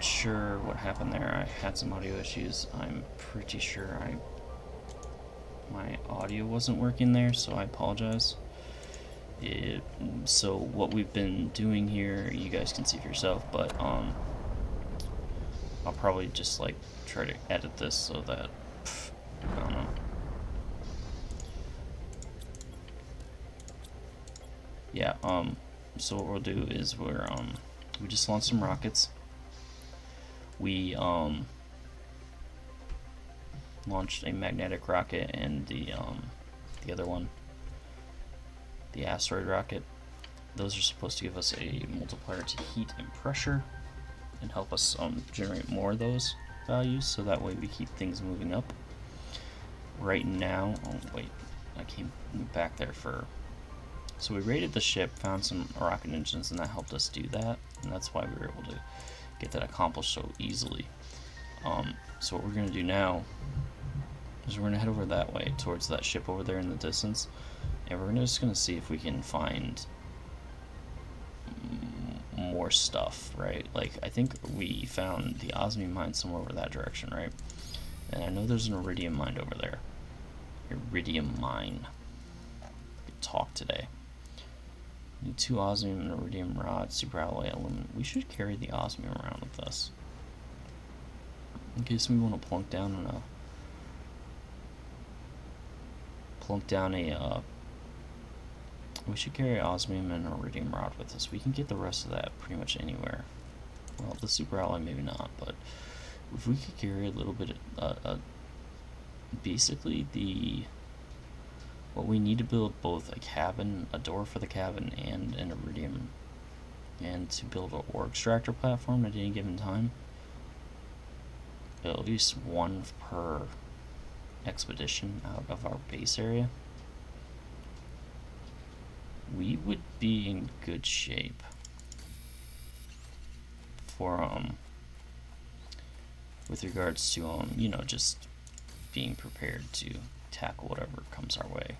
sure what happened there. I had some audio issues. I'm pretty sure my audio wasn't working there, so I apologize. So what we've been doing here, you guys can see for yourself, but I'll probably just like try to edit this so that I don't know. Yeah, so what we'll do is we just launched some rockets. We launched a magnetic rocket and the other one, the asteroid rocket. Those are supposed to give us a multiplier to heat and pressure and help us generate more of those values, so that way we keep things moving up. Right now, oh wait, I came back there for, so we rated the ship, found some rocket engines, and that helped us do that, and that's why we were able to get that accomplished so easily. So what we're going to do now is we're going to head over that way towards that ship over there in the distance, and we're just going to see if we can find more stuff, right? Like, I think we found the osmium mine somewhere over that direction, right? And I know there's an iridium mine over there. Iridium mine. I could talk today. Need 2 osmium and iridium rods, super alloy aluminum. We should carry the osmium around with us, in case we want to plunk down a we should carry osmium and iridium rod with us. We can get the rest of that pretty much anywhere. Well, the super alloy maybe not, but if we could carry a little bit basically what we need to build, both a cabin, a door for the cabin, and an iridium, and to build an ore extractor platform at any given time, at least one per expedition out of our base area, we would be in good shape for with regards to just being prepared to tackle whatever comes our way.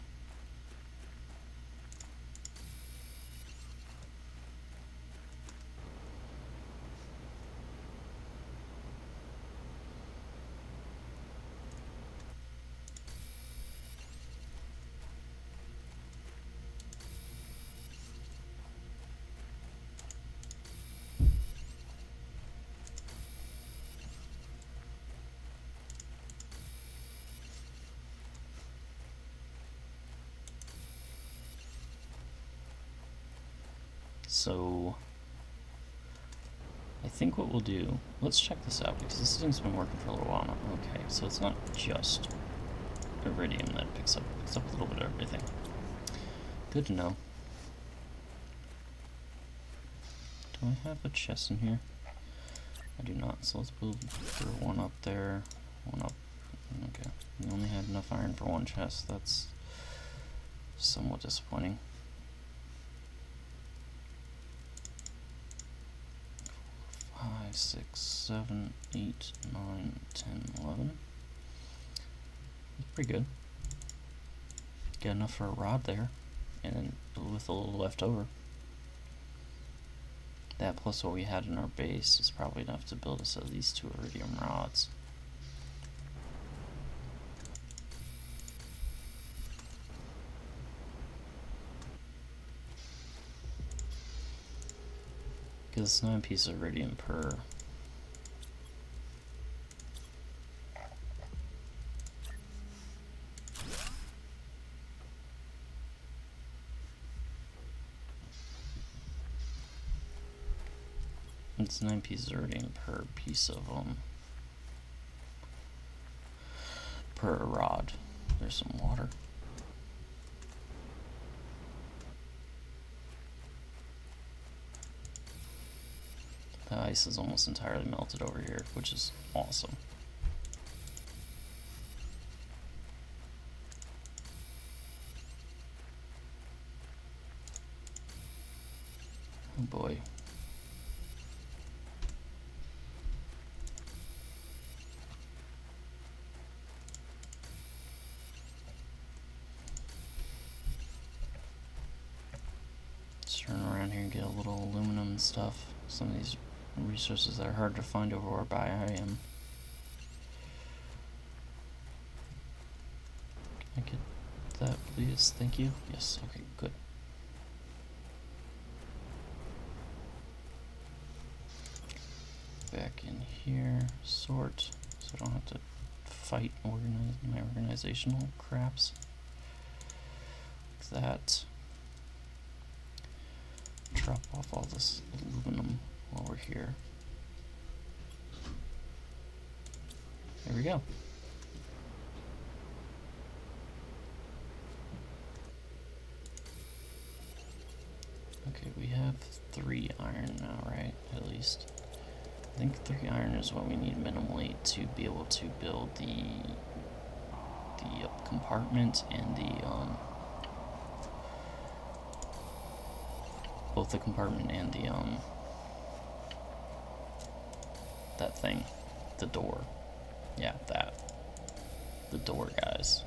So I think what we'll do, let's check this out, because this thing's been working for a little while now. Okay, so it's not just iridium that picks up a little bit of everything. Good to know. Do I have a chest in here? I do not, so let's throw one up there, one up. Okay, we only had enough iron for one chest. That's somewhat disappointing. 5, 6, 7, 8, 9, 10, 11. That's pretty good. Got enough for a rod there, and then with a little left over. That plus what we had in our base is probably enough to build us at least 2 iridium rods. Because it's 9 pieces of iridium per. It's 9 pieces of iridium per piece of per rod. There's some water. The ice is almost entirely melted over here, which is awesome. Oh boy. Let's turn around here and get a little aluminum and stuff. Some of these resources that are hard to find over where I am. Can I get that, please? Thank you. Yes, okay, good. Back in here, sort, so I don't have to fight my organizational craps. Like that. Drop off all this aluminum while we're here. There we go. Okay, we have 3 iron now, right? At least. I think 3 iron is what we need minimally to be able to build the compartment and both the compartment and the that thing, the door. Yeah, that. The door, guys.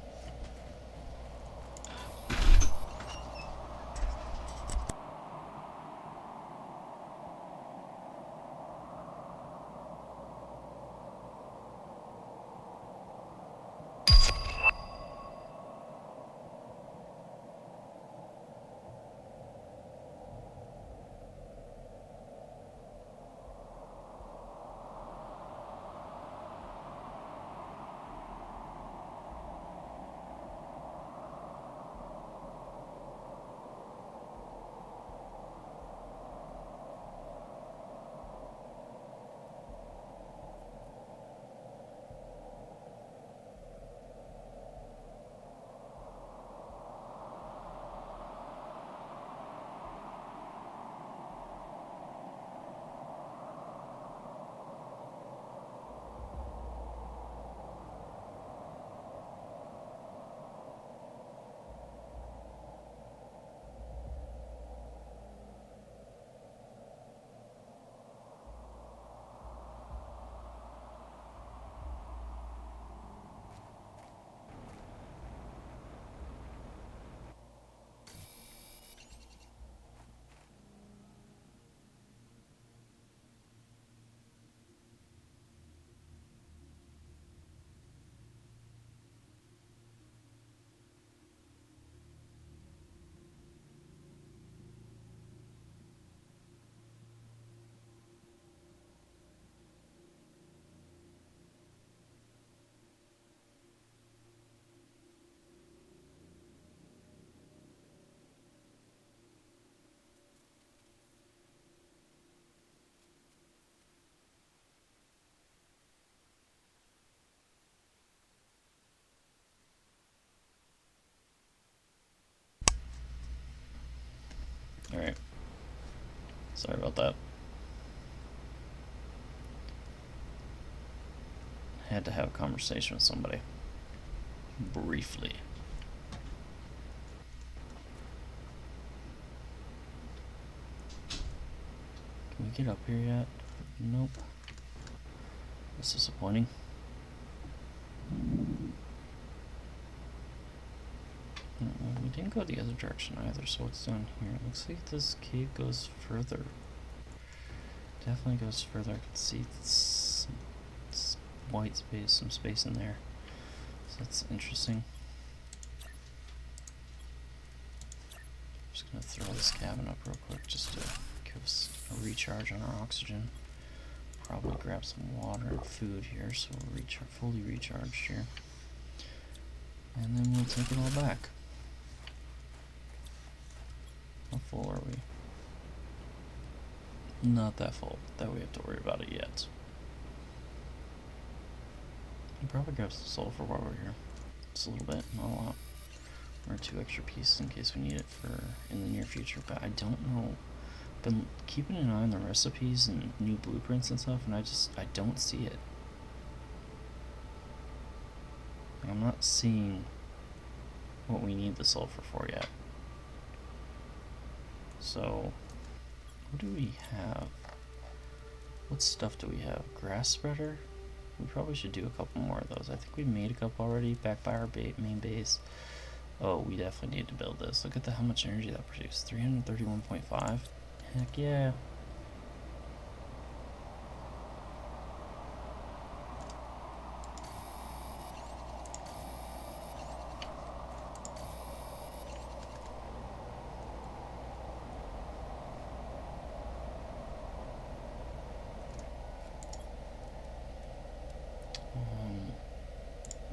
Alright. Sorry about that. Had to have a conversation with somebody. Briefly. Can we get up here yet? Nope. That's disappointing. We didn't go the other direction either, so what's down here? It looks like this cave goes further. Definitely goes further. I can see some white space, some space in there. So that's interesting. I'm just gonna throw this cabin up real quick just to give us a recharge on our oxygen. Probably grab some water and food here so we're fully recharged here. And then we'll take it all back. How full are we? Not that full, that we have to worry about it yet. I'll probably grab some sulfur while we're here. Just a little bit, not a lot. Or 2 extra pieces in case we need it for in the near future, but I don't know. Been keeping an eye on the recipes and new blueprints and stuff, and I don't see it. I'm not seeing what we need the sulfur for yet. So, what do we have? What stuff do we have? Grass spreader? We probably should do a couple more of those. I think we made a couple already back by our main base. Oh, we definitely need to build this. Look at how much energy that produced. 331.5. Heck yeah.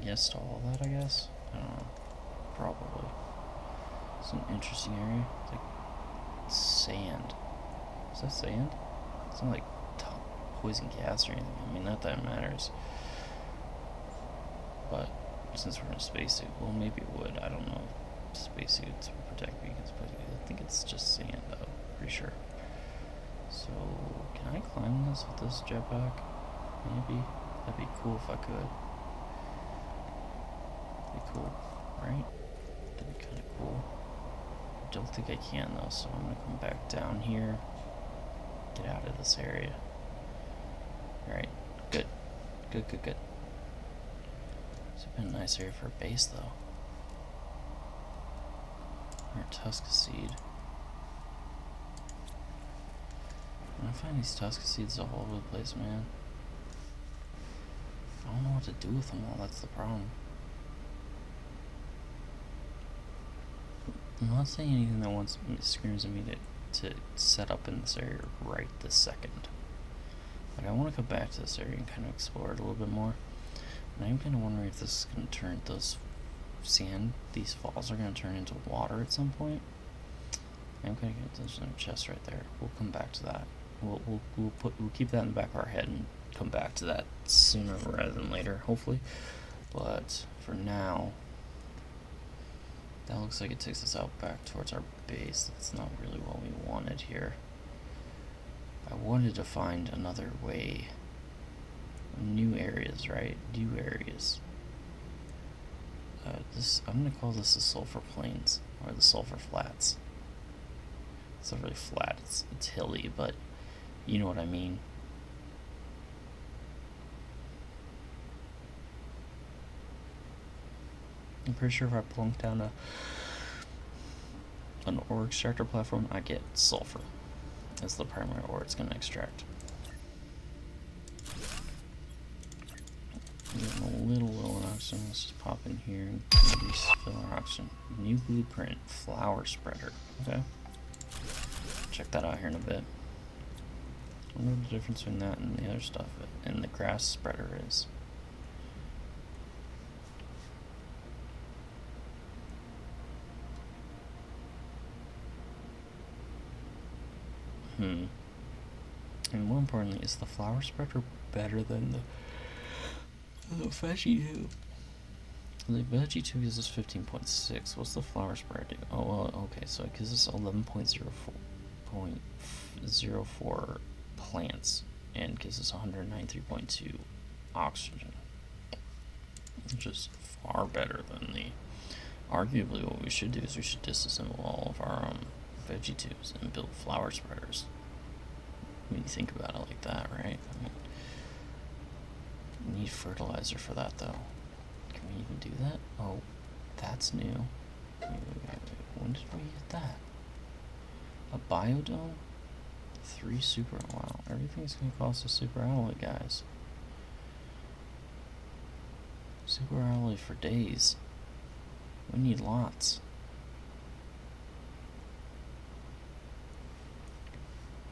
yes to all that, I guess. I don't know. Probably. It's an interesting area. It's like sand. Is that sand? It's not like poison gas or anything. I mean, not that it matters. But since we're in a spacesuit, well, maybe it would. I don't know. Spacesuits will protect me against poison gas. I think it's just sand, though. Pretty sure. So, can I climb this with this jetpack? Maybe. That'd be cool if I could. That'd be cool, right? That'd be kind of cool. I don't think I can, though, so I'm gonna come back down here. Get out of this area. Alright, good. Good, good, good. It's been a nice area for a base, though. Our Tuska Seed. I find these Tuska Seeds all over the place, man. I don't know what to do with them all, that's the problem. I'm not saying anything that screams at me to set up in this area right this second. Like, I want to come back to this area and kind of explore it a little bit more. And I'm kind of wondering if this is going to turn these falls are going to turn into water at some point. I'm going to get there's a chest right there. We'll come back to that. We'll keep that in the back of our head and come back to that sooner rather than later, hopefully. But for now, that looks like it takes us out back towards our base. That's not really what we wanted here. I wanted to find another way. New areas, right? New areas. I'm gonna call this the Sulfur Plains, or the Sulfur Flats. It's not really flat, it's hilly, but you know what I mean. I'm pretty sure if I plunk down an ore extractor platform, I get sulfur. That's the primary ore it's going to extract. Getting a little low on oxygen. Let's just pop in here and refill our oxygen. New blueprint, flower spreader. Okay. Check that out here in a bit. I wonder what the difference between that and the other stuff and the grass spreader is. And more importantly, is the flower spreader better than the veggie tube? The veggie tube gives us 15.6. What's the flower spreader do? Oh, well, okay, so it gives us 11.04 plants and gives us 193.2 oxygen, which is far better than the. Arguably, what we should do is we should disassemble all of our veggie tubes and build flower spreaders. When you think about it like that, right? I mean, you need fertilizer for that, though. Can we even do that? Oh, that's new. Wait. When did we get that? A biodome? 3 super. Wow, everything's gonna cost a super alloy, guys. Super alloy for days. We need lots.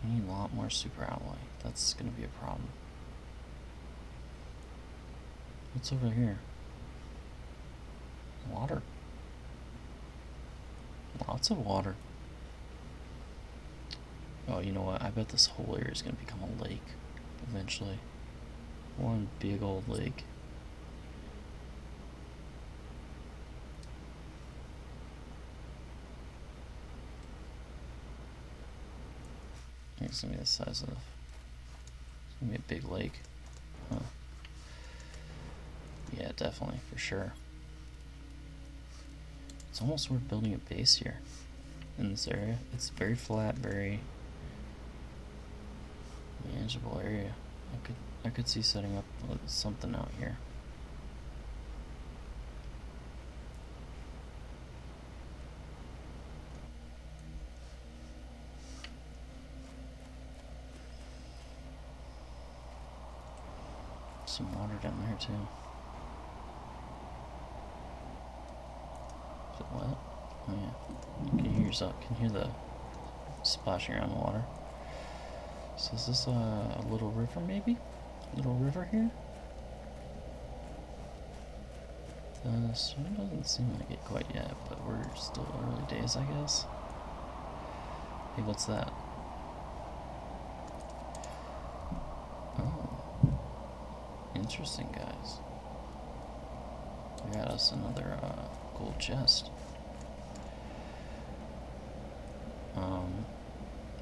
We need a lot more super alloy. That's gonna be a problem. What's over here? Water. Lots of water. Oh, you know what? I bet this whole area is gonna become a lake eventually. One big old lake. It's gonna be the size of. It's gonna be a big lake. Huh. Yeah, definitely, for sure. It's almost worth building a base here in this area. It's very flat, very manageable area. I could see setting up something out here. Some water down there too. Is it wet? Oh yeah. Can you hear yourself? Can you hear the splashing around the water? So is this a little river maybe? Little river here? Sun doesn't seem like it quite yet, but we're still early days, I guess. Hey, what's that? Oh, interesting, guys. We got us another gold chest.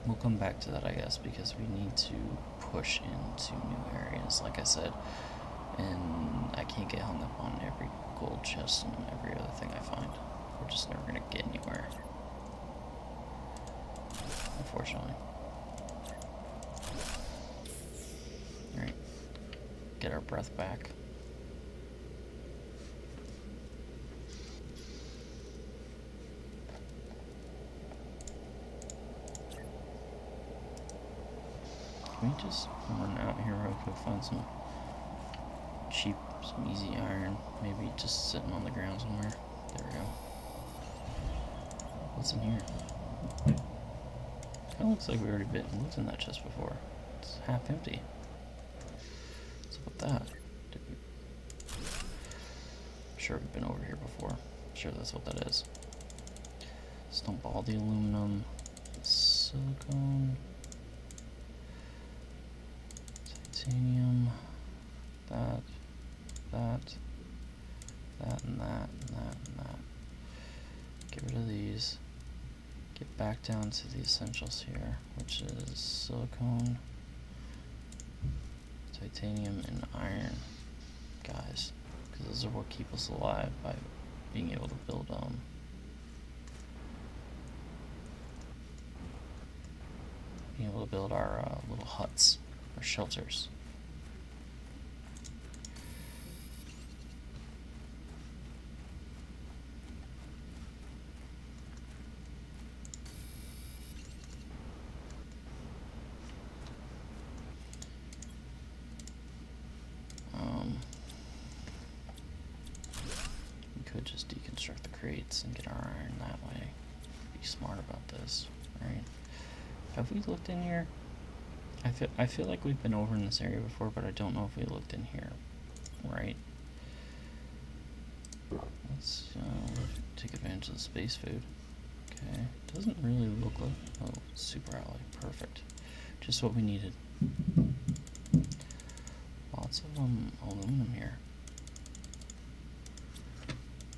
We'll come back to that, I guess, because we need to push into new areas, like I said. And I can't get hung up on every gold chest and every other thing I find. We're just never gonna get anywhere, unfortunately. Alright, get our breath back. Can we just run out here real quick, find some cheap, some easy iron, maybe just sitting on the ground somewhere? There we go. What's in here? Kinda looks like we already looked in that chest before. It's half empty. What's up with that? I'm sure we've been over here before. I'm sure that's what that is. Let's dump all the aluminum, silicone, titanium, that, and that. Get rid of these. Get back down to the essentials here, which is silicone, titanium, and iron, guys, because those are what keep us alive by being able to build our little huts or shelters. We could just deconstruct the crates and get our iron that way. Be smart about this, right? Have we looked in here? I feel like we've been over in this area before, but I don't know if we looked in here, right? Let's take advantage of the space food. Okay, doesn't really look like, oh, super alloy, perfect. Just what we needed. Lots of aluminum here,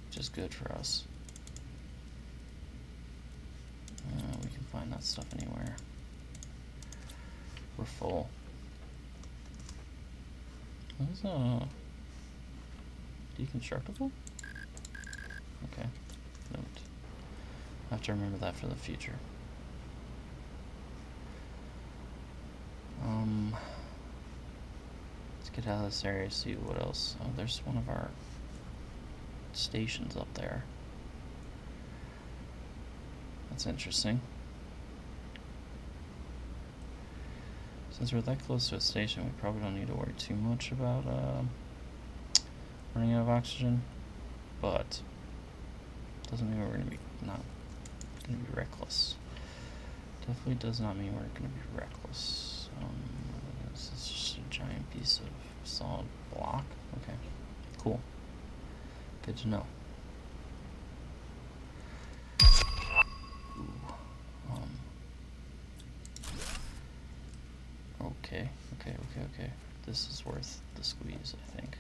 which is good for us. We can find that stuff anywhere. We're full. What is deconstructible? Okay, note. I have to remember that for the future. Let's get out of this area, see what else. Oh, there's one of our stations up there. That's interesting. Since we're that close to a station, we probably don't need to worry too much about running out of oxygen, but doesn't mean we're going to be reckless. Definitely does not mean we're going to be reckless. This is just a giant piece of solid block. Okay, cool. Good to know. Okay. This is worth the squeeze, I think.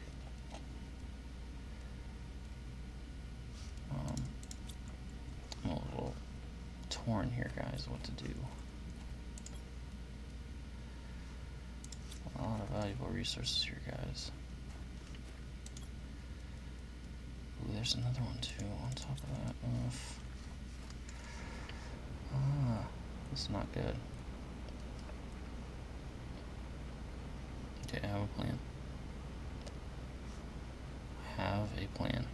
I'm a little torn here, guys, what to do. A lot of valuable resources here, guys. Ooh, there's another one too on top of that. This is not good. Okay, I have a plan.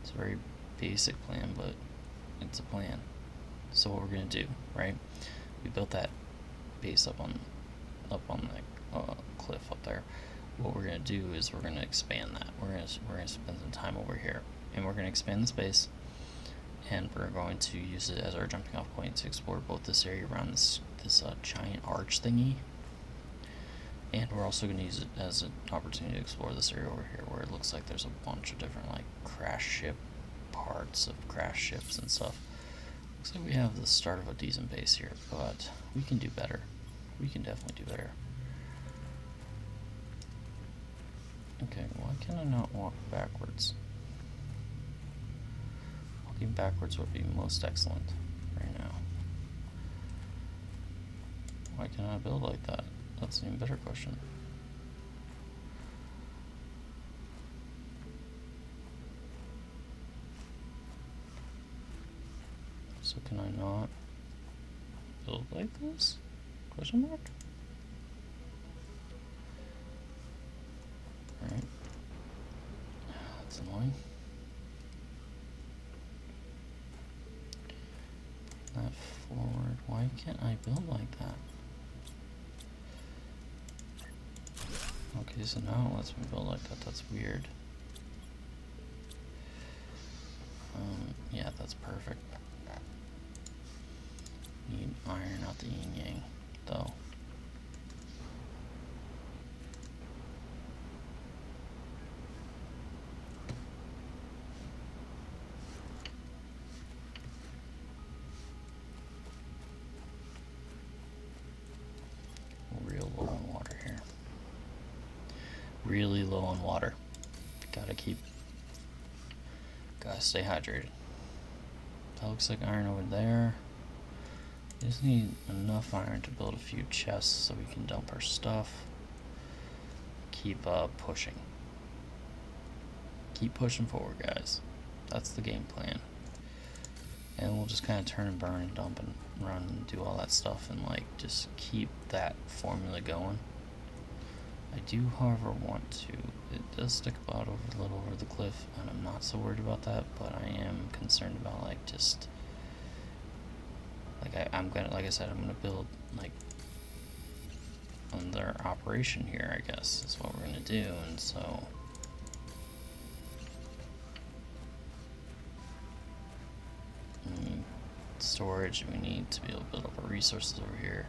It's a very basic plan, but it's a plan. So what we're gonna do, right? We built that base up on the cliff up there. What we're gonna do is we're gonna expand that. We're gonna spend some time over here, and we're gonna expand this base, and we're going to use it as our jumping off point to explore both this area around this giant arch thingy, And we're also going to use it as an opportunity to explore this area over here where it looks like there's a bunch of different like crash ship parts of crash ships and stuff. Looks like we have the start of a decent base here, but we can do better. We can definitely do better. Okay, why can I not walk backwards? Walking backwards would be most excellent right now. Why can't I build like that? That's an even better question. So can I not build like this? Question mark? Alright. That's annoying. That forward. Why can't I build like that? Okay, so now it lets me build like that. That's weird. Yeah, that's perfect. Need iron out the yin yang, though. Real low on water here. Really low on water. Gotta stay hydrated. That looks like iron over there. We just need enough iron to build a few chests so we can dump our stuff. Keep pushing. Keep pushing forward, guys. That's the game plan. And we'll just kind of turn and burn and dump and run and do all that stuff and like just keep that formula going. I do, however, want to. It does stick about a little over the cliff, and I'm not so worried about that. But I am concerned about like just like I'm gonna, like I said, I'm gonna build like on their operation here. I guess is what we're gonna do, and so. Storage, we need to be able to build up our resources over here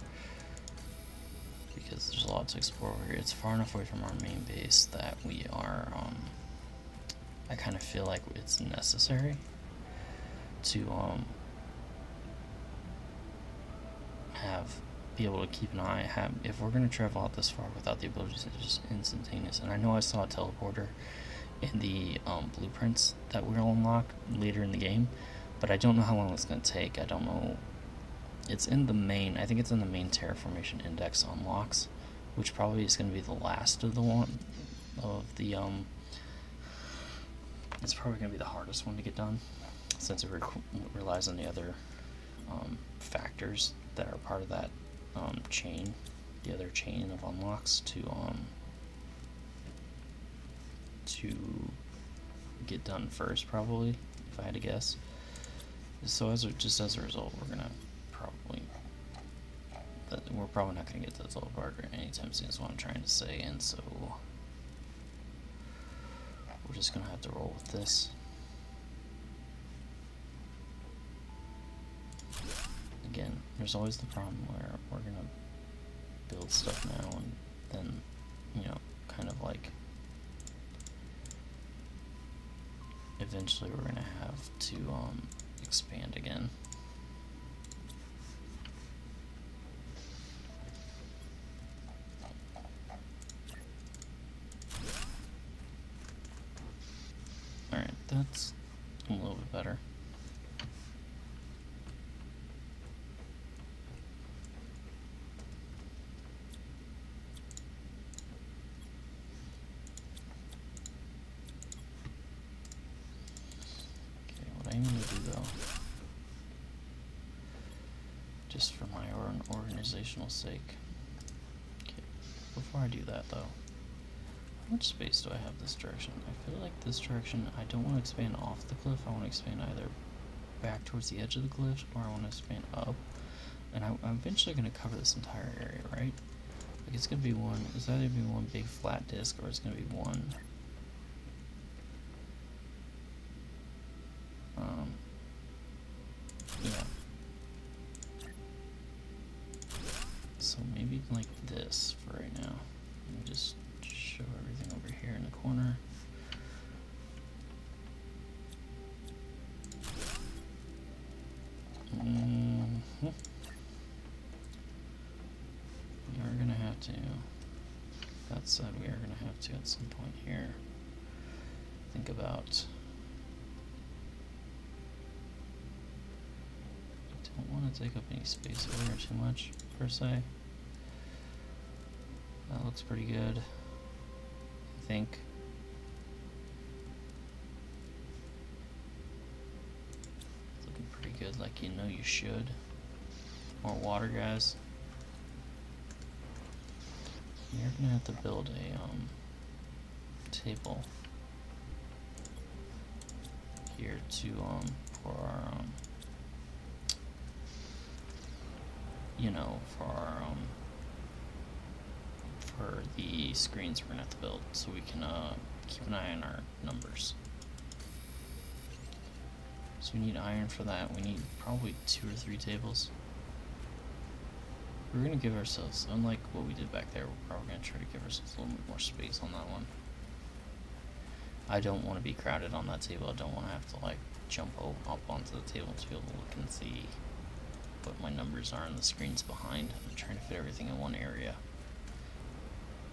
because there's a lot to explore over here. It's far enough away from our main base that we are I kind of feel like it's necessary to be able to keep an eye, if we're going to travel out this far without the ability to just instantaneous. And I know I saw a teleporter in the blueprints that we'll unlock later in the game, but I don't know how long it's going to take. I don't know. It's in the main, I think it's in the main Terraformation Index unlocks, which probably is going to be the last of the one, of the, it's probably going to be the hardest one to get done, since it relies on the other factors that are part of that chain, the other chain of unlocks to get done first, probably, if I had to guess. So just as a result, we're probably not going to get to the teleporter anytime soon, is what I'm trying to say, and so we're just going to have to roll with this. Again, there's always the problem where we're going to build stuff now and then, you know, kind of like eventually we're going to have to expand again. Alright, that's a little bit better. I'm going to do, though, just for my own organizational sake. Okay, before I do that, though, how much space do I have this direction? I feel like this direction, I don't want to expand off the cliff. I want to expand either back towards the edge of the cliff, or I want to expand up. And I'm eventually going to cover this entire area, right? Like, it's going to be it's either going to be one big flat disc, or it's going to be one yeah. So maybe like this for right now. Let me just show everything over here in the corner. We are gonna have to, that said, we are gonna have to at some point here think about, I don't want to take up any space over here too much per se. That looks pretty good, I think. Looking pretty good, like you know you should. More water, guys. You're gonna have to build a table here to for our you know, for our for the screens we're gonna have to build, so we can keep an eye on our numbers. So we need iron for that. We need probably 2 or 3 tables. We're gonna give ourselves, unlike what we did back there, we're probably gonna try to give ourselves a little bit more space on that one. I don't want to be crowded on that table. I don't want to have to like jump up onto the table to be able to look and see what my numbers are on the screens behind. I'm trying to fit everything in one area.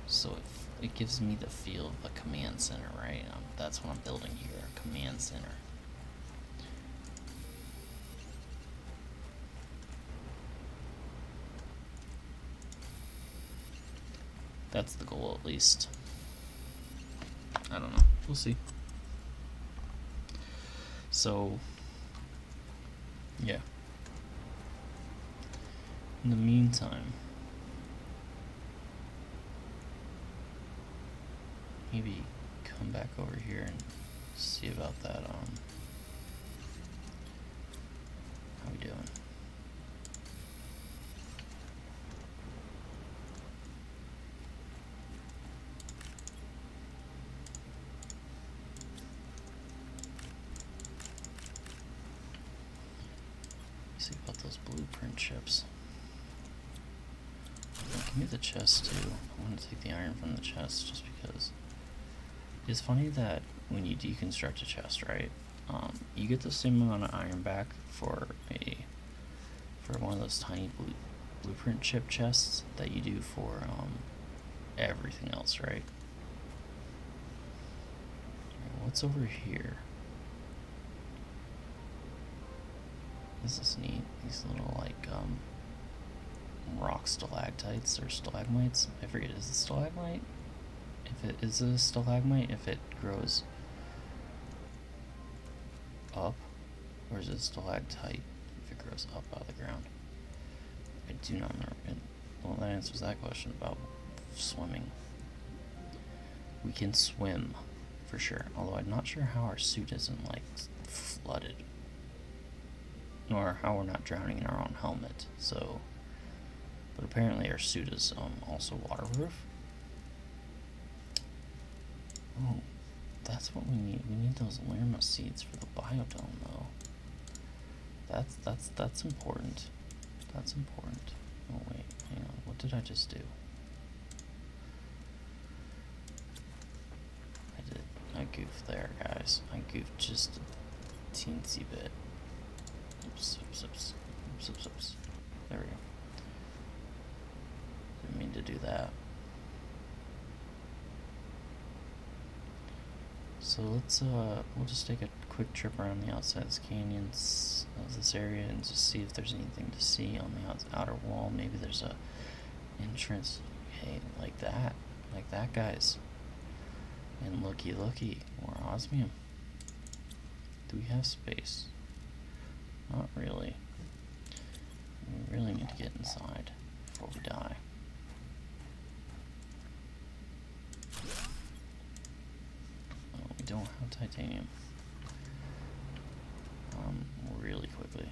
So it gives me the feel of a command center, right? That's what I'm building here, a command center. That's the goal, at least. I don't know. We'll see. So, yeah. In the meantime, maybe come back over here and see about that. How we doing? See about those blueprint chips. Give me the chest too. I want to take the iron from the chest just because it's funny that when you deconstruct a chest, right, you get the same amount of iron back for one of those tiny blueprint chip chests that you do for everything else, right? What's over here? This is neat. These little like rock stalactites or stalagmites. I forget, is it stalagmite? If it is a stalagmite, if it grows up, or is it stalactite if it grows up out of the ground? I do not remember. Well, that answers that question about swimming. We can swim for sure, although I'm not sure how our suit isn't like flooded, nor how we're not drowning in our own helmet. So, but apparently our suit is also waterproof. Oh, that's what we need. We need those Lerma seeds for the biodome, though. That's important. That's important. Oh wait, hang on. What did I just do? I goofed there, guys. I goofed just a teensy bit. Oops, oops, oops, oops, oops, oops. There we go. Didn't mean to do that. So let's we'll just take a quick trip around the outside of this canyons of this area and just see if there's anything to see on the outer wall. Maybe there's a entrance. Hey, like that, guys. And looky, more osmium. Do we have space? Not really. We really need to get inside before we die. Oh, we don't have titanium. Really quickly.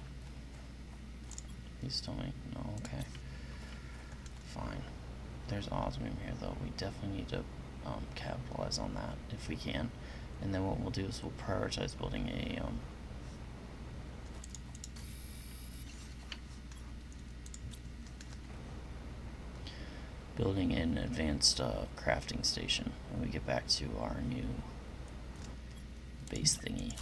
Please tell me. No, okay. Fine. There's osmium here, though. We definitely need to capitalize on that if we can. And then what we'll do is we'll prioritize building a building an advanced crafting station when we get back to our new base thingy.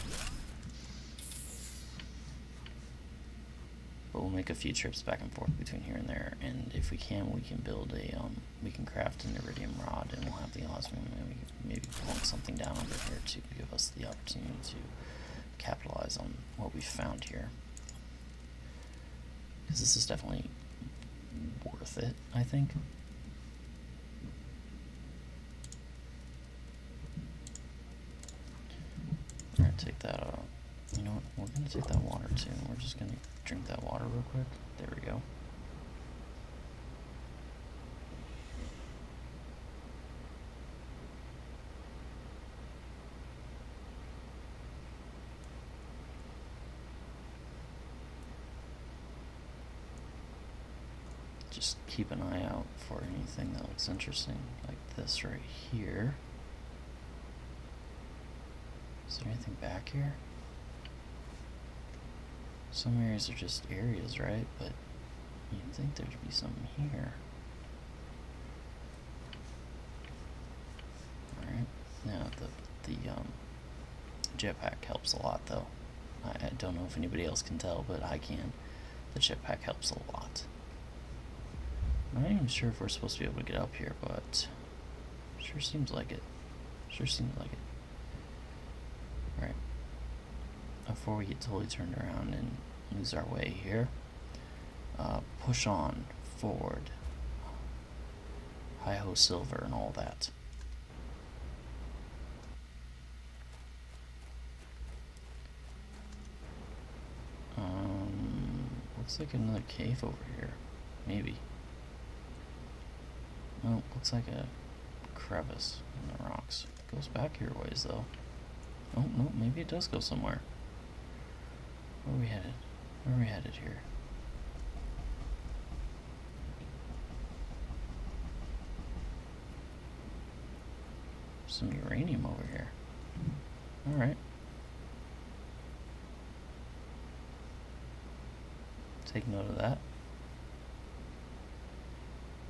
But we'll make a few trips back and forth between here and there, and if we can build a we can craft an iridium rod, and we'll have the osmium, and we can maybe plunk something down over here to give us the opportunity to capitalize on what we found here, because this is definitely worth it, I think. We're gonna take that you know what, we're gonna take that water too, and we're just gonna drink that water real quick. There we go. Just keep an eye out for anything that looks interesting, like this right here. Is there anything back here? Some areas are just areas, right? But you'd think there'd be something here. Alright, now the jetpack helps a lot though. I don't know if anybody else can tell, but I can. The jetpack helps a lot. I'm not even sure if we're supposed to be able to get up here, but sure seems like it. Sure seems like it. Alright. Before we get totally turned around and lose our way here, push on forward. Hi-ho silver and all that. Looks like another cave over here. Maybe. No, looks like a crevice in the rocks. It goes back here ways though. Oh, no, maybe it does go somewhere. Where are we headed? Where are we headed here? Some uranium over here. Alright. Take note of that.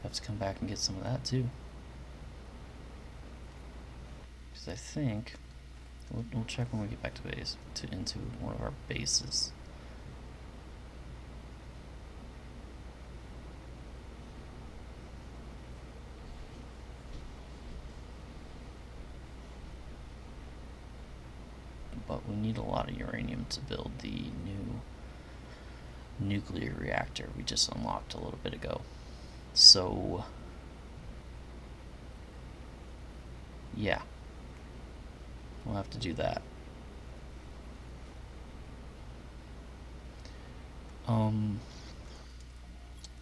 Have to come back and get some of that too. Because I think we'll check when we get back to base, into one of our bases. But we need a lot of uranium to build the new nuclear reactor we just unlocked a little bit ago. So yeah, we'll have to do that.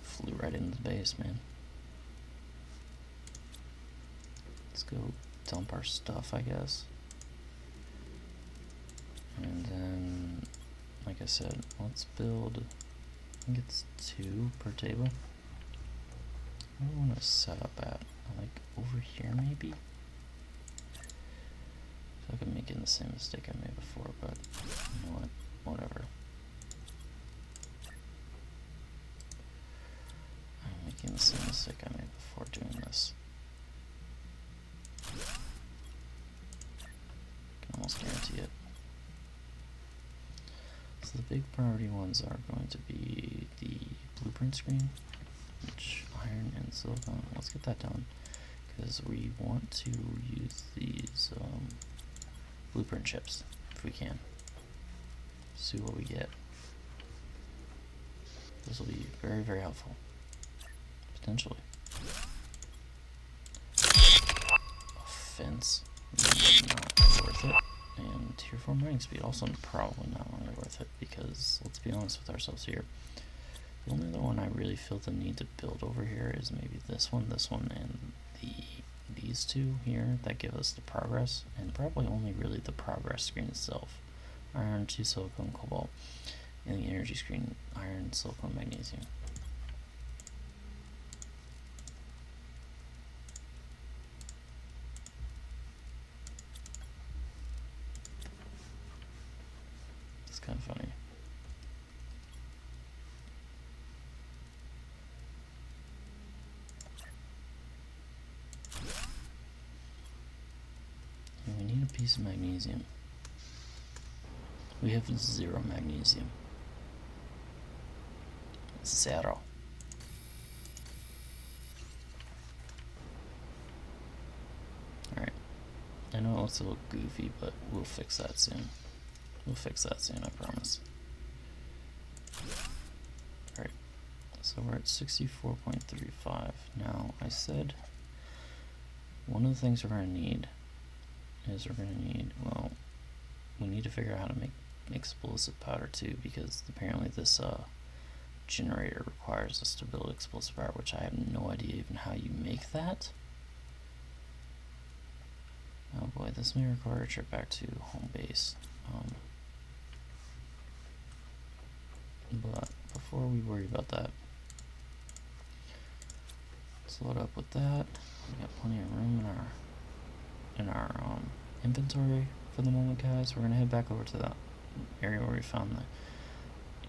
Flew right into the base, man. Let's go dump our stuff, I guess. And then, like I said, let's build, I think it's 2 per table. Where do I want to set up at? Like over here maybe? I feel like I'm making the same mistake I made before, but you know what? Whatever. I'm making the same mistake I made before doing this. Can almost guarantee it. So the big priority ones are going to be the blueprint screen, which iron and silicon. Let's get that done because we want to use these blueprint chips if we can. See what we get. This will be very, very helpful. Potentially. A fence, not worth it. And tier 4 mining speed, also probably not really worth it, because let's be honest with ourselves here. The only other one I really feel the need to build over here is maybe this one, and these 2 here that give us the progress, and probably only really the progress screen itself. Iron, 2 silicon, cobalt, and the energy screen, iron, silicon, magnesium. It's kind of funny. piece of magnesium. We have 0 magnesium. 0. Alright. I know it looks a little goofy, but we'll fix that soon. We'll fix that soon, I promise. Alright. So we're at 64.35. Now, I said one of the things we're going to need is well, we need to figure out how to make explosive powder too, because apparently this generator requires us to build explosive powder, which I have no idea even how you make that. Oh boy, this may require a trip back to home base. But before we worry about that, let's load up with that. We got plenty of room in our inventory for the moment, guys. We're gonna head back over to that area where we found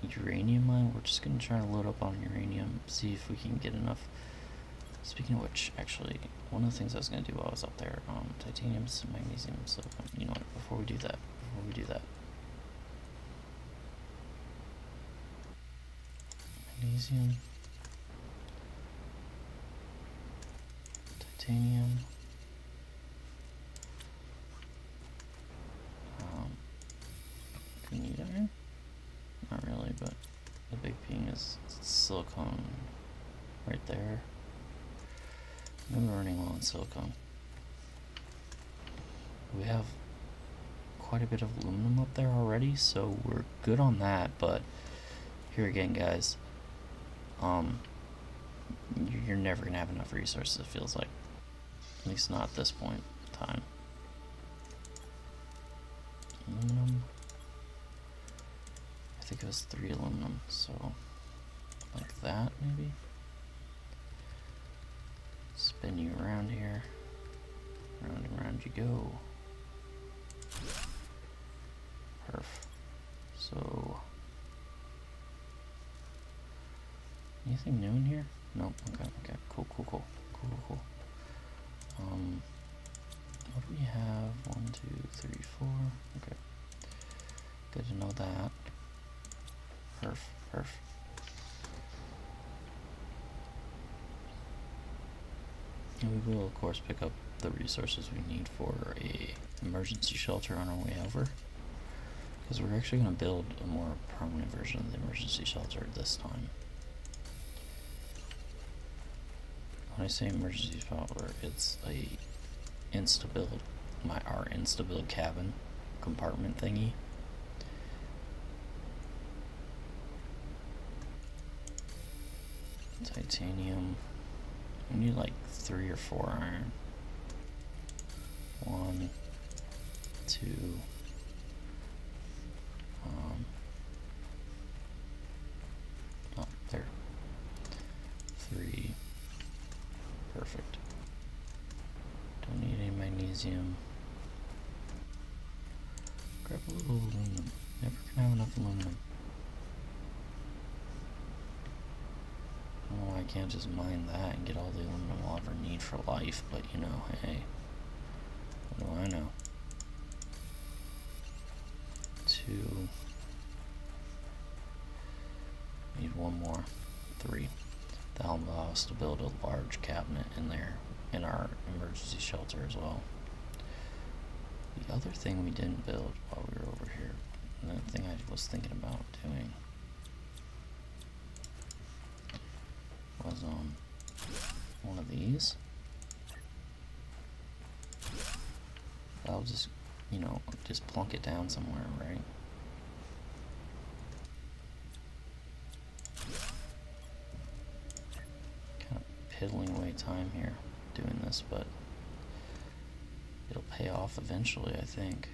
the uranium mine. We're just gonna try to load up on uranium, see if we can get enough. Speaking of which, actually, one of the things I was gonna do while I was up there, titanium, magnesium, silicon. You know what? Before we do that, magnesium, titanium. Do we need iron? Not really, but the big thing is silicone right there. I'm running low on silicone. We have quite a bit of aluminum up there already, so we're good on that, but here again, guys, you're never gonna have enough resources, it feels like. At least not at this point in time. Aluminum. I think it was 3 aluminum, so like that maybe. Spin you around here. Round and round you go. Perf. So, anything new in here? Nope. Okay. Cool. What do we have? 1, 2, 3, 4. Okay. Good to know that. Perf. And we will, of course, pick up the resources we need for a emergency shelter on our way over, because we're actually going to build a more permanent version of the emergency shelter this time. When I say emergency shelter, it's a insta-build, our insta-build cabin compartment thingy. Titanium. We need like 3 or 4 iron. 1, 2. Oh, there. 3. Perfect. Don't need any magnesium. Grab a little aluminum. Never can have enough aluminum. I don't know why I can't just mine that and get all the aluminum I'll ever need for life, but you know, hey, what do I know? 2. Need 1 more. 3. That'll allow us to build a large cabinet in there in our emergency shelter as well. The other thing we didn't build while we were over here, and the thing I was thinking about doing, was one of these. I'll just, just plunk it down somewhere, right? Kind of piddling away time here doing this, but it'll pay off eventually, I think.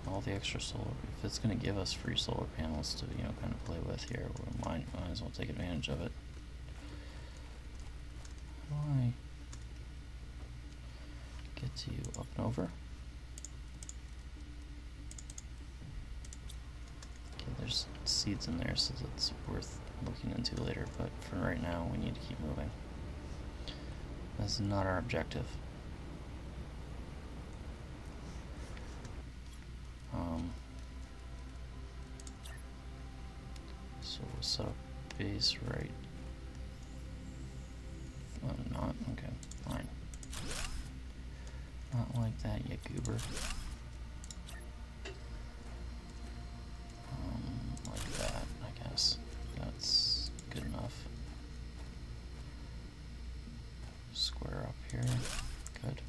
All the extra solar, if it's going to give us free solar panels to, kind of play with here, we might as well take advantage of it. How do I get to you? Up and over? Okay, there's seeds in there, so that's worth looking into later, but for right now, we need to keep moving. That's not our objective. So we'll set up base right. Oh, not okay. Fine. Not like that, you goober. Like that, I guess. That's good enough. Square up here. Good.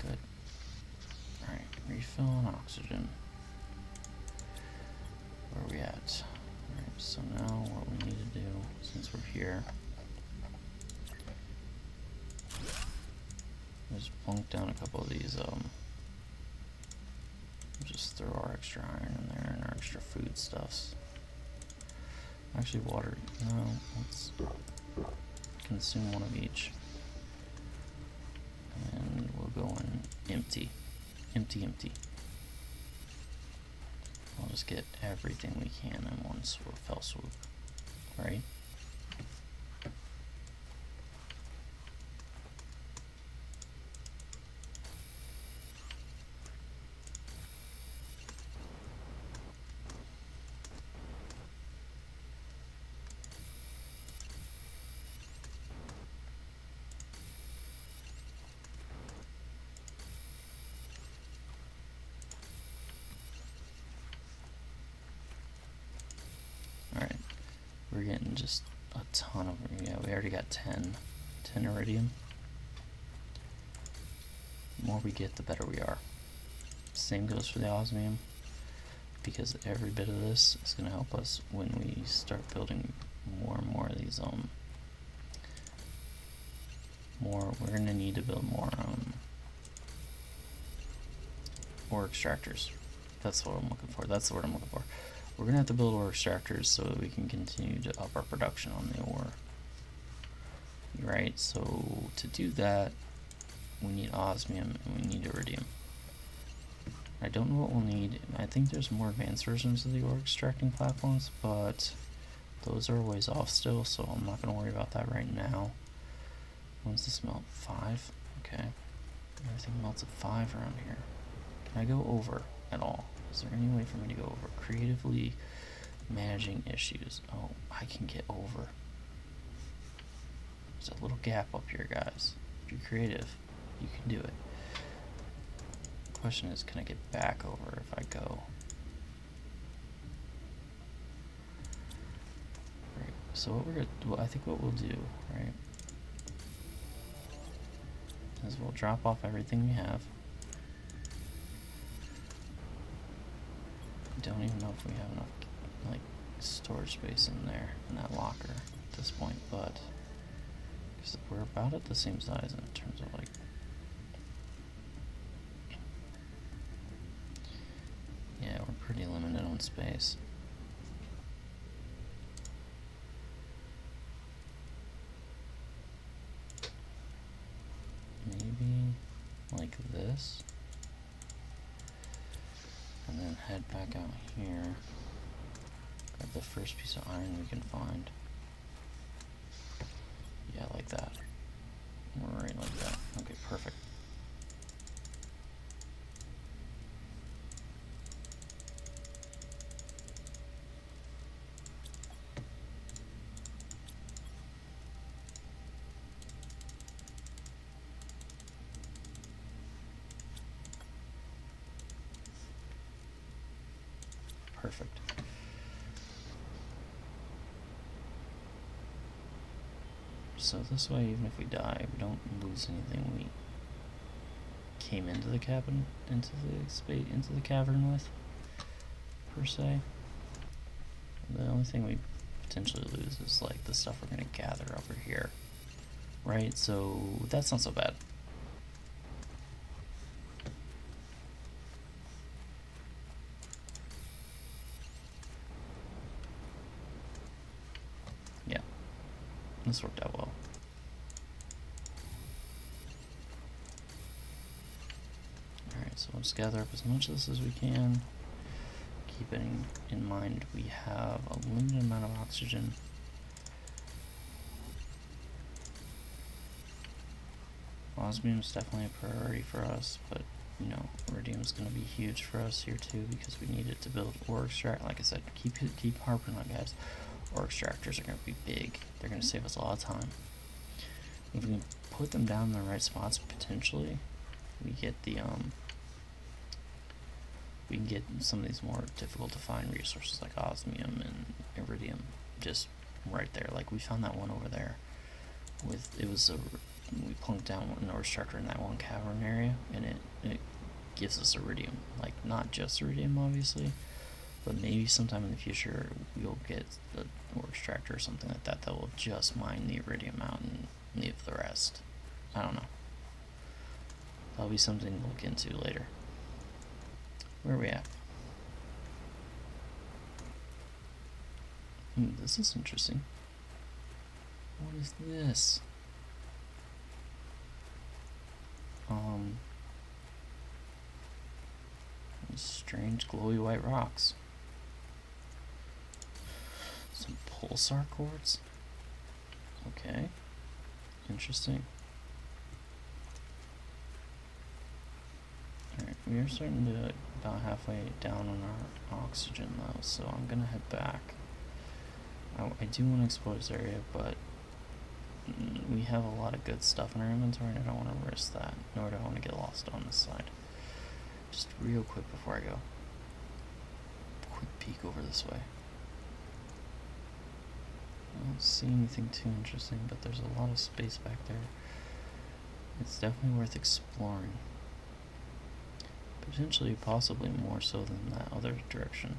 Good. Alright, refill on oxygen. Where are we at? Alright, so now what we need to do, since we're here, is plunk down a couple of these, just throw our extra iron in there and our extra foodstuffs. Actually, water, no, let's consume one of each. And we'll go in empty. Empty, empty. We'll just get everything we can in one fell swoop, right? Alright, we're getting just a ton of, yeah, we already got 10 iridium. The more we get, the better we are. Same goes for the osmium, because every bit of this is going to help us when we start building more and more of these, we're going to need to build more, ore extractors. That's what I'm looking for. That's the word I'm looking for. We're going to have to build ore extractors so that we can continue to up our production on the ore. Right, so to do that, we need osmium and we need iridium. I don't know what we'll need. I think there's more advanced versions of the ore extracting platforms, but those are a ways off still, so I'm not going to worry about that right now. When's this melt? 5? Okay. Everything melts at 5 around here. Can I go over at all? Is there any way for me to go over? Creatively managing issues. Oh, I can get over. There's a little gap up here, guys. If you're creative, you can do it. The question is, can I get back over if I go? Right. So what we're gonna, well, I think what we'll do, right, is we'll drop off everything we have. Don't even know if we have enough like storage space in there in that locker at this point, but because we're about at the same size in terms of like, yeah, we're pretty limited on space. Maybe like this. And then head back out here. Grab the first piece of iron we can find. Yeah, like that. Right like that. Okay, perfect. Perfect. So this way, even if we die, we don't lose anything we came into the cabin, into the cavern with, per se. The only thing we potentially lose is like the stuff we're gonna gather over here, right? So that's not so bad. Yeah, this worked out well. Alright, so we'll just gather up as much of this as we can. Keeping in mind we have a limited amount of oxygen. Osmium is definitely a priority for us, but you know, iridium's going to be huge for us here too, because we need it to build ore extract. Like I said, keep harping on, guys. Ore extractors are going to be big. They're going to save us a lot of time. If we can put them down in the right spots, potentially, we get the we can get some of these more difficult to find resources like osmium and iridium just right there. Like we found that one over there with we plunked down an ore extractor in that one cavern area, and it gives us iridium. Like not just iridium, obviously, but maybe sometime in the future we'll get an ore extractor or something like that that will just mine the iridium out and leave the rest. I don't know. That'll be something to look into later. Where are we at? This is interesting. What is this? Strange glowy white rocks. Some pulsar quartz. Okay. Interesting. Alright, we are starting to about halfway down on our oxygen though, so I'm gonna head back. I do want to explore this area, but we have a lot of good stuff in our inventory and I don't want to risk that, nor do I want to get lost on this side. Just real quick before I go. Quick peek over this way. I don't see anything too interesting, but there's a lot of space back there. It's definitely worth exploring. Potentially, possibly more so than that other direction.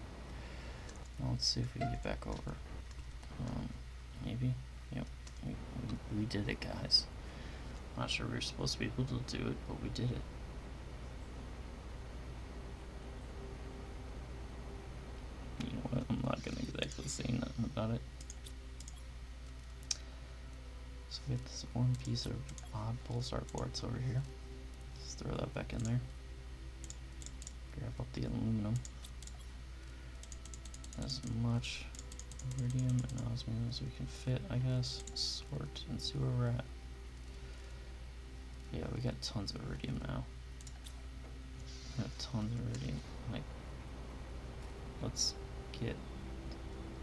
Now let's see if we can get back over. Maybe? Yep. We did it, guys. I'm not sure we were supposed to be able to do it, but we did it. You know what? I'm not gonna exactly say nothing about it. So we have this one piece of odd pulsar quartz over here. Let's throw that back in there. Grab up the aluminum. As much iridium and osmium as we can fit, I guess. Sort and see where we're at. Yeah, we got tons of iridium now. We have tons of iridium. Like, let's get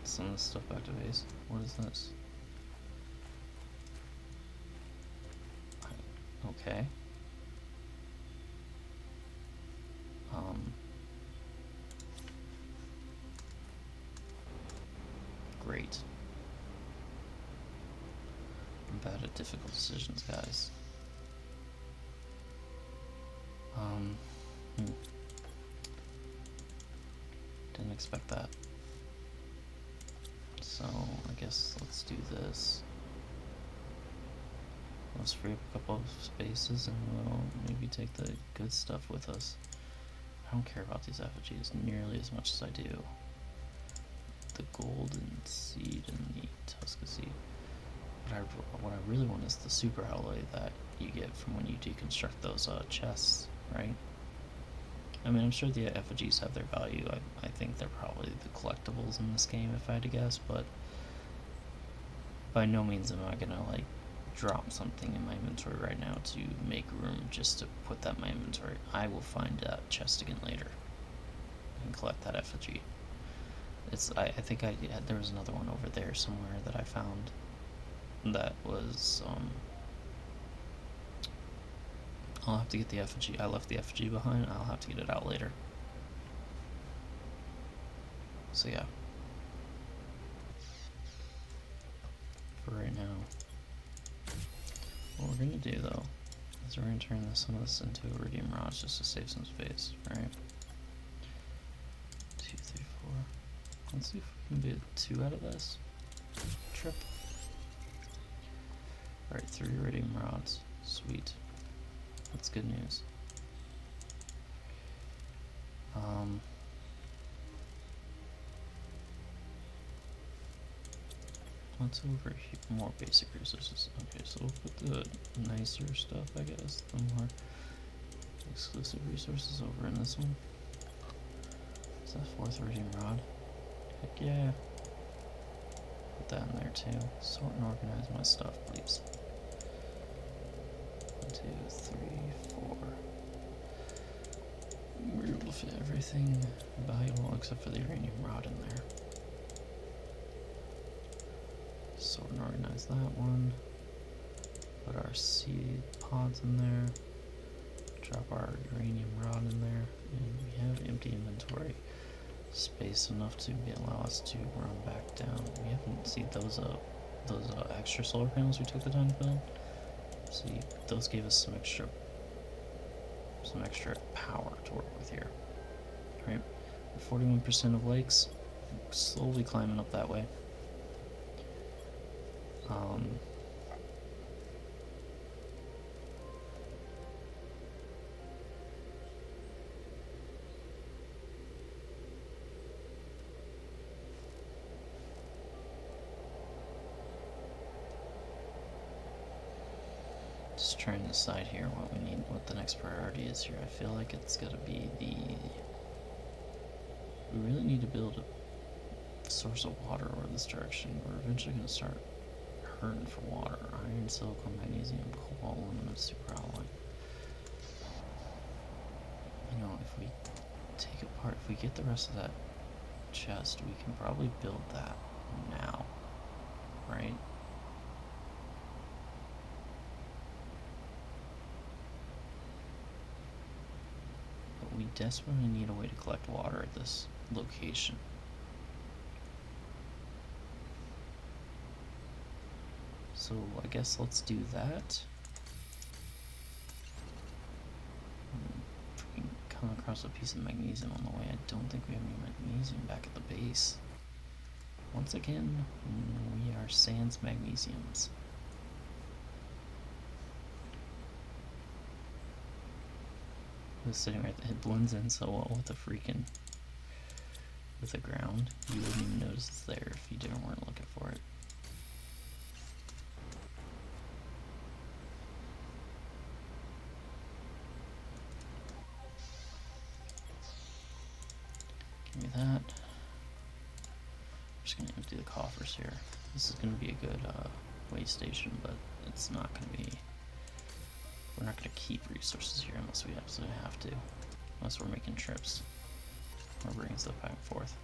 some of this stuff back to base. What is this? Okay. Great. I'm bad at difficult decisions, guys. Didn't expect that. So, I guess let's do this. Let's free up a couple of spaces and we'll maybe take the good stuff with us. I don't care about these effigies nearly as much as I do the golden seed and the Tuska seed. What I really want is the super alloy that you get from when you deconstruct those chests, right? I mean, I'm sure the effigies have their value. I think they're probably the collectibles in this game, if I had to guess, but by no means am I gonna, like, drop something in my inventory right now to make room just to put that in my inventory. I will find that chest again later and collect that effigy. I think there was another one over there somewhere that I found that was, I'll have to get the effigy. I left the effigy behind. I'll have to get it out later. So yeah. For right now, what we're gonna do though is we're gonna turn some of this into iridium rods just to save some space, right? 2, 3, 4. Let's see if we can get 2 out of this trip. Alright, 3 iridium rods. Sweet. That's good news. What's over here? More basic resources. Okay, so we'll put the nicer stuff, I guess, the more exclusive resources over in this one. Is that 4th iridium rod? Heck yeah. Put that in there too. Sort and organize my stuff, please. 1, 2, 3, 4. We're able to fit everything valuable except for the uranium rod in there. So we're gonna organize that one. Put our seed pods in there. Drop our uranium rod in there. And we have empty inventory space enough to allow us to run back down. We haven't seen those extra solar panels we took the time to build. See, those gave us some extra power to work with here. Right? 41% of lakes, slowly climbing up that way. Just trying to decide here what the next priority is here. I feel like it's gotta be we really need to build a source of water over this direction. We're eventually gonna start hurting for water. Iron, silicon, magnesium, cobalt, aluminum, superalloy. You know, if we take apart, if we get the rest of that chest, we can probably build that now, right? But we desperately need a way to collect water at this location. So I guess let's do that. If we can come across a piece of magnesium on the way, I don't think we have any magnesium back at the base. Once again, we are sans magnesiums. It was sitting right there. It blends in so well with the ground. You wouldn't even notice it's there if you weren't looking for it. Give me that. I'm just gonna empty the coffers here. This is gonna be a good way station, but it's not gonna be. We're not gonna keep resources here unless we absolutely have to. Unless we're making trips or bringing stuff back and forth.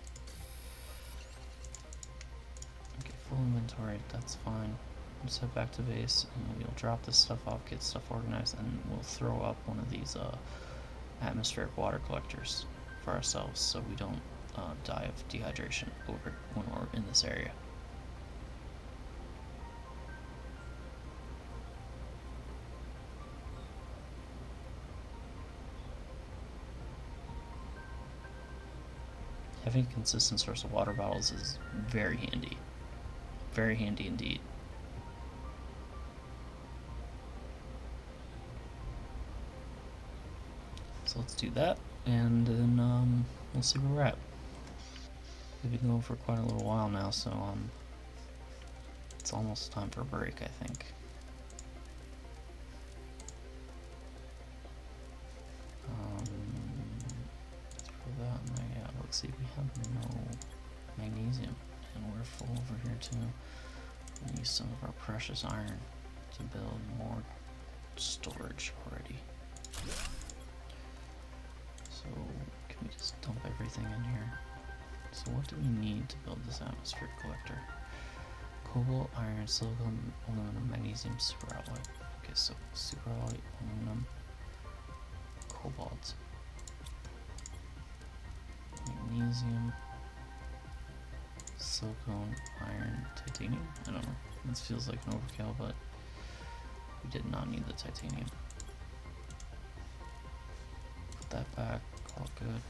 Okay, full inventory, that's fine. Let's head back to base and we'll drop this stuff off, get stuff organized, and we'll throw up one of these atmospheric water collectors for ourselves so we don't die of dehydration over when we're in this area. Having a consistent source of water bottles is very handy. Very handy indeed. So let's do that, and then we'll see where we're at. We've been going for quite a little while now, so it's almost time for a break, I think. For that, yeah, let's see, we have no magnesium, and we're full over here too. We use some of our precious iron to build more storage already. So, can we just dump everything in here? So what do we need to build this atmospheric collector? Cobalt, iron, silicon, aluminum, magnesium, superalloy. Okay, so superalloy, aluminum, cobalt, magnesium, silicon, iron, titanium. I don't know. This feels like an overkill, but we did not need the titanium. Put that back. All good.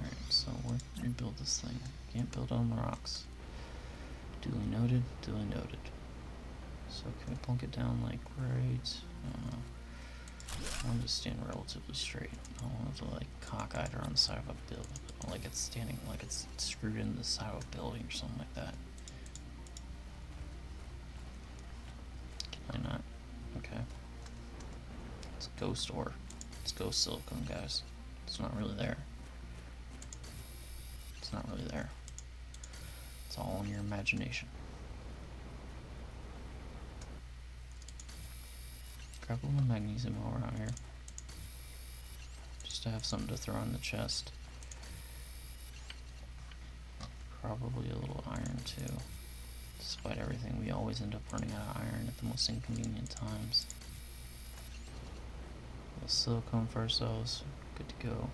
Alright, so we're gonna build this thing. Can't build on the rocks. Duly noted, duly noted. So can we plunk it down like right? I want to stand relatively straight. I don't want it to like cockeyed or on the side of a building, like it's standing like it's screwed in the side of a building or something like that. Can I not? Okay. Let's go store. Let's go silicone, guys. It's not really there. It's not really there. It's all in your imagination. Grab a little magnesium while we're out here. Just to have something to throw in the chest. Probably a little iron too. Despite everything, we always end up running out of iron at the most inconvenient times. A little silicone for ourselves. Good to go.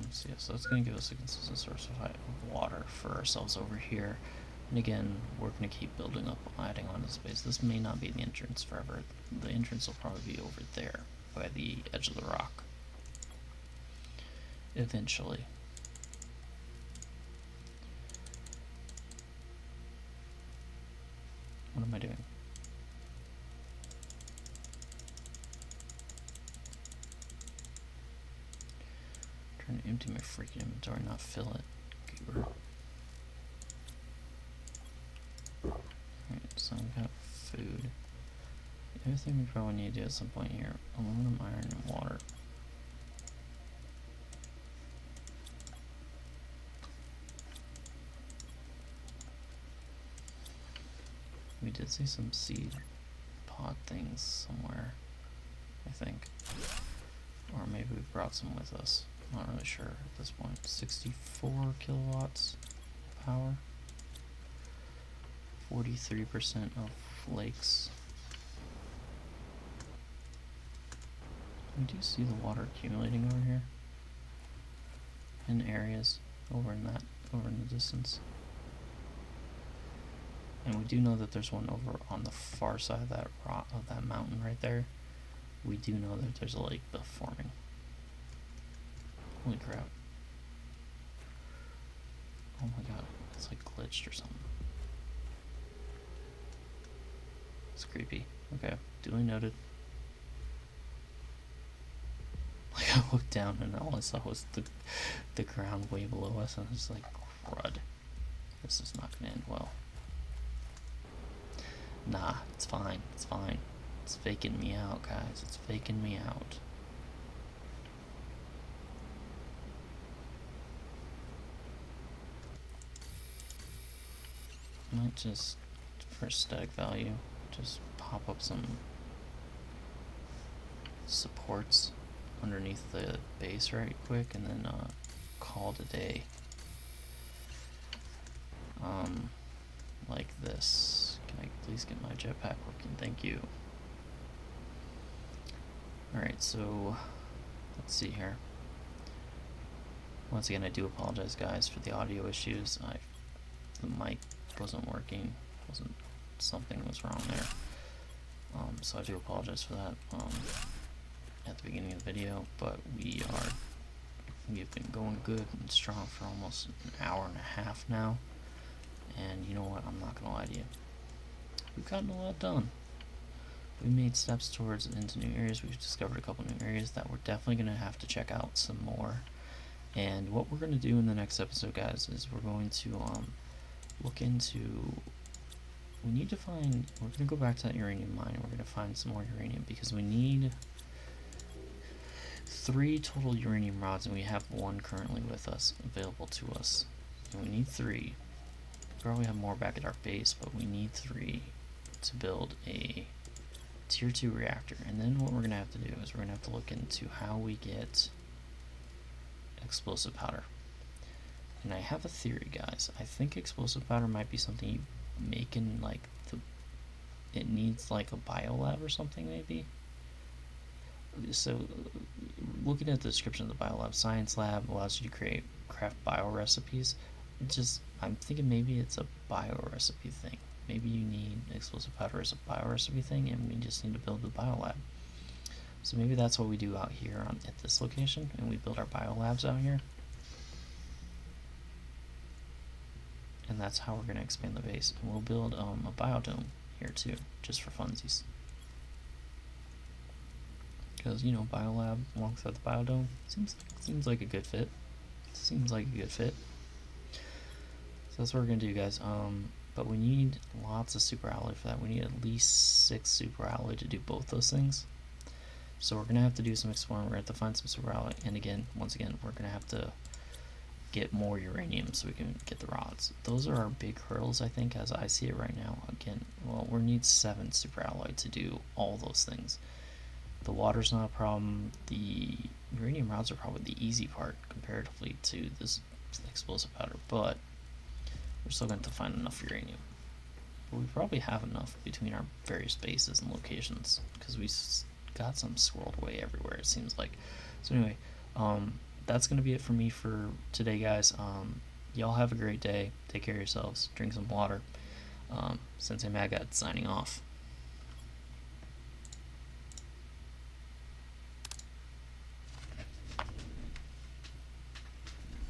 So yeah, so that's going to give us a consistent source of water for ourselves over here. And again, we're going to keep building up, adding on to space. This may not be the entrance forever. The entrance will probably be over there by the edge of the rock. Eventually. What am I doing? Trying to empty my freaking inventory, not fill it. Goober. Alright, so I've got food. The other thing we probably need to do at some point here, aluminum, iron, and water. We did see some seed pod things somewhere, I think. Or maybe we brought some with us. Not really sure at this point. 64 kilowatts power. 43% of lakes. We do see the water accumulating over here. In areas over in the distance. And we do know that there's one over on the far side of that rock, of that mountain right there. We do know that there's a lake forming. Holy crap. Oh my god, it's like glitched or something. It's creepy. Okay, duly noted. Like I looked down and all I saw was the ground way below us and I was like, crud. This is not gonna end well. Nah, it's fine, it's fine. It's faking me out, guys. It's faking me out. Might just, for aesthetic value, just pop up some supports underneath the base right quick and then call it a day. Like this. Can I please get my jetpack working? Thank you. Alright, so let's see here. Once again, I do apologize, guys, for the audio issues. The mic wasn't working. Something was wrong there. So I do apologize for that at the beginning of the video, but we've been going good and strong for almost an hour and a half now. And you know what? I'm not gonna lie to you. We've gotten a lot done. We made steps towards into new areas. We've discovered a couple new areas that we're definitely going to have to check out some more. And what we're going to do in the next episode, guys, is we're going to look into... we're going to go back to that uranium mine. We're going to find some more uranium because we need 3 total uranium rods, and we have 1 currently with us, available to us. And we need 3. We probably have more back at our base, but we need 3 to build a tier 2 reactor. And then what we're gonna have to do is we're gonna have to look into how we get explosive powder. And I have a theory, guys. I think explosive powder might be something you make in like it needs like a biolab or something maybe. So looking at the description of the biolab, science lab allows you to craft bio recipes. I'm thinking maybe it's a bio recipe thing. Maybe you need explosive powder as a bio recipe thing, and we just need to build the biolab. So maybe that's what we do out here at this location, and we build our biolabs out here. And that's how we're going to expand the base. And we'll build a biodome here too, just for funsies. Because, you know, biolab alongside the biodome seems like a good fit. Seems like a good fit. So that's what we're going to do, guys. But we need lots of super alloy for that. We need at least 6 super alloy to do both those things. So we're going to have to do some exploring. We're going to have to find some super alloy. And again, once again, we're going to have to get more uranium so we can get the rods. Those are our big hurdles, I think, as I see it right now. Again, well, we need 7 super alloy to do all those things. The water's not a problem. The uranium rods are probably the easy part comparatively to this explosive powder, but we're still going to find enough uranium. But we probably have enough between our various bases and locations, because we got some squirreled away everywhere, it seems like. So anyway, that's going to be it for me for today, guys. Y'all have a great day. Take care of yourselves. Drink some water. Sensei Maggot signing off.